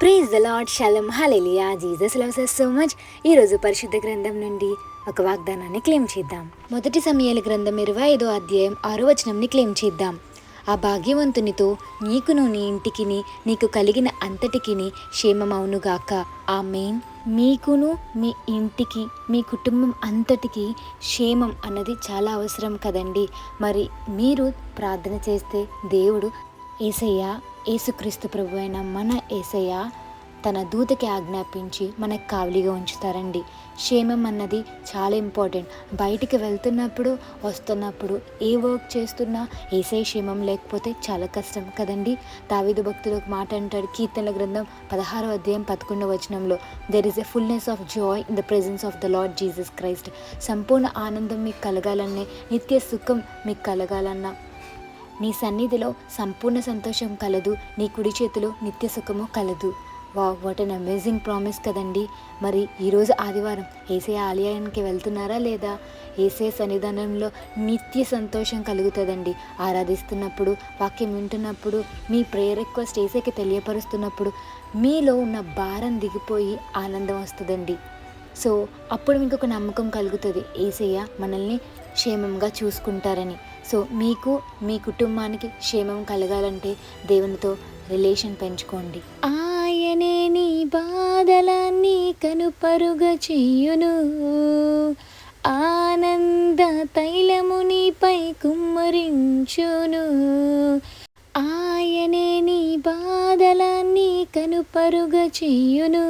Praise the lord, షాሎም, hallelujah. Jesus loves us so much. ఈరోజు పరిశుద్ధ గ్రంథం నుండి ఒక వాగ్దానాన్ని క్లెయిమ్ చేద్దాం. మొదటి సమూయేలు గ్రంథం 25వ అధ్యాయం 6వ వచనంని క్లెయిమ్ చేద్దాం. ఆ భాగ్యవంతునితో నీకును నీ ఇంటికిని నీకు కలిగిన అంతటికిని క్షేమమవునుగాక. ఆమేన్. మీకును మీ ఇంటికి మీ కుటుంబం అంతటికి క్షేమం అన్నది చాలా అవసరం కదండి. మరి మీరు ప్రార్థన చేస్తే దేవుడు యేసయ్య, యేసుక్రీస్తు ప్రభు అయిన మన యేసయ్య తన దూతకి ఆజ్ఞాపించి మనకు కావలిగా ఉంచుతారండి. క్షేమం అన్నది చాలా ఇంపార్టెంట్. బయటికి వెళ్తున్నప్పుడు వస్తున్నప్పుడు ఏ వర్క్ చేస్తున్నా యేసయ్య క్షేమం లేకపోతే చాలా కష్టం కదండి. దావీదు భక్తుడు ఒక మాట అంటాడు, కీర్తనల గ్రంథం 16వ అధ్యాయం 11వ వచనంలో, there is a fullness of Joy in the presence of the lord Jesus Christ. సంపూర్ణ ఆనందం మీకు కలగాలన్నా, నిత్య సుఖం మీకు కలగాలన్నా నీ సన్నిధిలో సంపూర్ణ సంతోషం కలదు, నీ కుడి చేతిలో నిత్య సుఖము కలదు. వాట్ అన్ అమేజింగ్ ప్రామిస్ కదండి. మరి ఈరోజు ఆదివారం యేసయ్య ఆలయానికి వెళ్తున్నారా లేదా? యేసయ్య సన్నిధానంలో నిత్య సంతోషం కలుగుతుందండి. ఆరాధిస్తున్నప్పుడు, వాక్యం వింటున్నప్పుడు, మీ ప్రేయర్ రిక్వెస్ట్ యేసయ్యకి తెలియపరుస్తున్నప్పుడు మీలో ఉన్న భారం దిగిపోయి ఆనందం వస్తుందండి. సో అప్పుడు మీకు ఒక నమ్మకం కలుగుతుంది, యేసయ్య మనల్ని క్షేమంగా చూసుకుంటారని. సో మీకు మీ కుటుంబానికి క్షేమం కలగాలంటే దేవునితో రిలేషన్ పెంచుకోండి. ఆయనే నీ బాధలన్నీ కనుపరుగ చెయ్యును, ఆనంద తైలము నీపై కుమ్మరించును. ఆయనే నీ బాధలన్నీ కనుపరుగ చెయ్యును,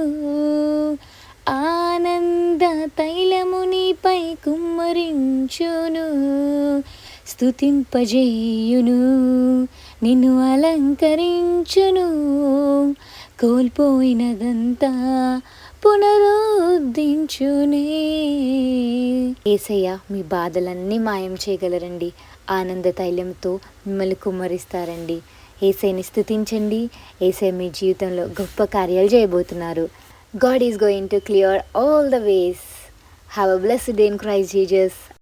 ఆనంద తైలము నీపై కుమ్మరించును. స్తుతింపజేయును, నిన్ను అలంకరించును, కోల్పోయినదంతా పునరుద్ధరించునే. యేసయ్య మీ బాధలన్నీ మాయం చేయగలరండి. ఆనంద తైలంతో మిమ్మల్ని కుమ్మరిస్తారండి. యేసయ్యని స్తుతించండి. యేసయ్య మీ జీవితంలో గొప్ప కార్యాలు చేయబోతున్నారు. God is going to clear all the ways. Have a blessed day in Christ Jesus.